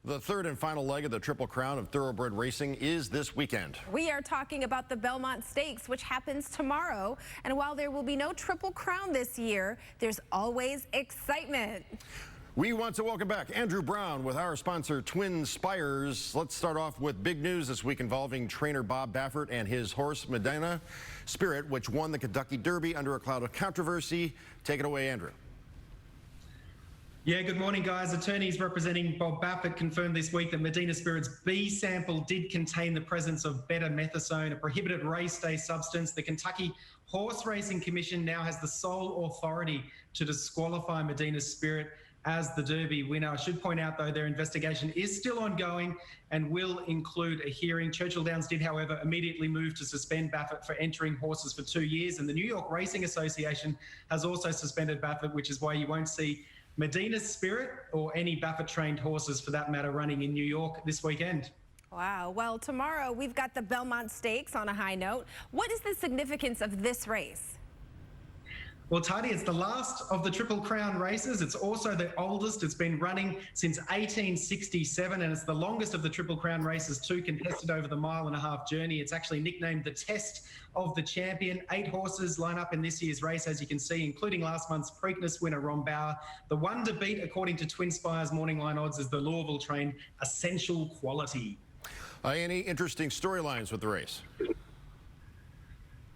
The third and final leg of the Triple Crown of thoroughbred racing is this weekend. We are talking about the Belmont Stakes, which happens tomorrow. And while there will be no Triple Crown this year, there's always excitement. We want to welcome back Andrew Brown with our sponsor, TwinSpires. Let's start off with big news this week involving trainer Bob Baffert and his horse Medina Spirit, which won the Kentucky Derby under a cloud of controversy. Take it away, Andrew. Yeah, good morning, guys. Attorneys representing Bob Baffert confirmed this week that Medina Spirit's B sample did contain the presence of betamethasone, a prohibited race day substance. The Kentucky Horse Racing Commission now has the sole authority to disqualify Medina Spirit as the Derby winner. I should point out, though, their investigation is still ongoing and will include a hearing. Churchill Downs did, however, immediately move to suspend Baffert for entering horses for 2 years, and the New York Racing Association has also suspended Baffert, which is why you won't see Medina Spirit or any Baffert-trained horses, for that matter, running in New York this weekend. Wow. Well, tomorrow we've got the Belmont Stakes on a high note. What is the significance of this race? Well, Tati, it's the last of the Triple Crown races. It's also the oldest. It's been running since 1867, and it's the longest of the Triple Crown races too, contested over the mile-and-a-half journey. It's actually nicknamed the Test of the Champion. 8 horses line up in this year's race, as you can see, including last month's Preakness winner, Ron Bauer. The one to beat, according to TwinSpires morning line odds, is the Louisville-trained Essential Quality. Any interesting storylines with the race?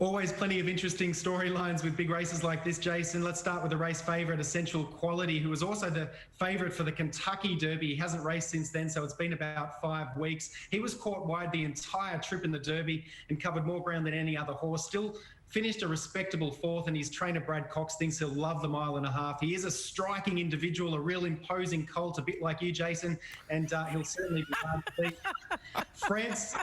Always plenty of interesting storylines with big races like this, Jason. Let's start with the race favourite, Essential Quality, who was also the favourite for the Kentucky Derby. He hasn't raced since then, so it's been about 5 weeks. He was caught wide the entire trip in the Derby and covered more ground than any other horse. Still finished a respectable 4th, and his trainer Brad Cox thinks he'll love the mile-and-a-half. He is a striking individual, a real imposing colt, a bit like you, Jason, and he'll certainly be hard to beat. France.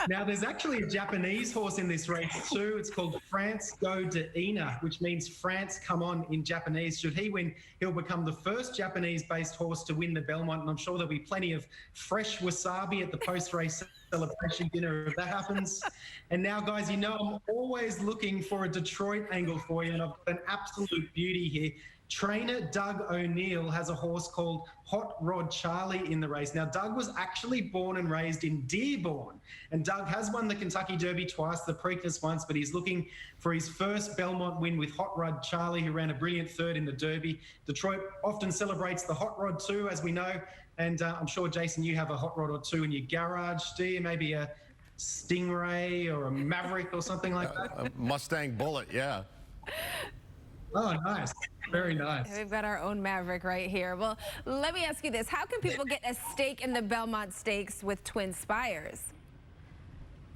Now, there's actually a Japanese horse in this race too. It's called France Go Deina, which means France come on in Japanese. Should he win, he'll become the first Japanese-based horse to win the Belmont, and I'm sure there'll be plenty of fresh wasabi at the post-race celebration dinner if that happens. And now, guys, you know I'm always looking for a Detroit angle for you, and I've got an absolute beauty here. Trainer Doug O'Neill has a horse called Hot Rod Charlie in the race. Now, Doug was actually born and raised in Dearborn, and Doug has won the Kentucky Derby twice, the Preakness once, but he's looking for his first Belmont win with Hot Rod Charlie, who ran a brilliant 3rd in the Derby. Detroit often celebrates the Hot Rod too, as we know, and I'm sure, Jason, you have a Hot Rod or two in your garage, do you? Maybe a Stingray or a Maverick or something like that? A Mustang Bullet, yeah. Oh, nice. Very nice. We've got our own Maverick right here. Well, let me ask you this. How can people get a stake in the Belmont Stakes with TwinSpires?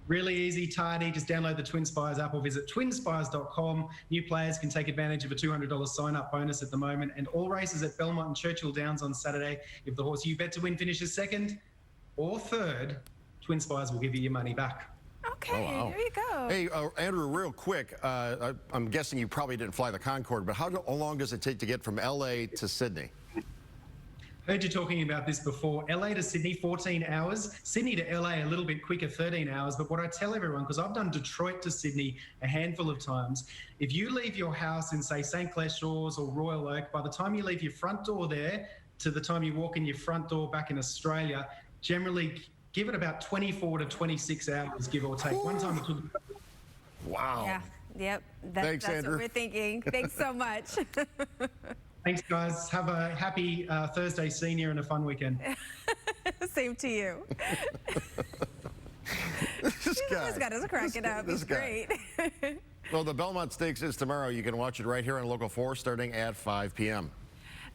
Really easy, Tati. Just download the TwinSpires app or visit twinspires.com. New players can take advantage of a $200 sign-up bonus at the moment, and all races at Belmont and Churchill Downs on Saturday. If the horse you bet to win finishes 2nd or 3rd, TwinSpires will give you your money back. Okay, Oh, wow. there you go. Hey, Andrew, real quick, I'm guessing you probably didn't fly the Concorde, but how long does it take to get from L.A. to Sydney? Heard you talking about this before. LA to Sydney, 14 hours. Sydney to LA, a little bit quicker, 13 hours. But what I tell everyone, because I've done Detroit to Sydney a handful of times, if you leave your house in, say, St. Clair Shores or Royal Oak, by the time you leave your front door there to the time you walk in your front door back in Australia, generally give it about 24 to 26 hours, give or take. One time it took... Wow. Yeah, yep. Thanks, that's Andrew. what we're thinking. Thanks so much. Thanks, guys. Have a happy Thursday senior and a fun weekend. Same to you. This guy. He's got us cracking up. This He's guy. great. Well, the Belmont Stakes is tomorrow. You can watch it right here on Local 4 starting at 5 p.m.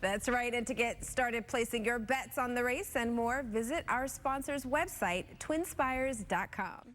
That's right. And to get started placing your bets on the race and more, visit our sponsor's website, TwinSpires.com.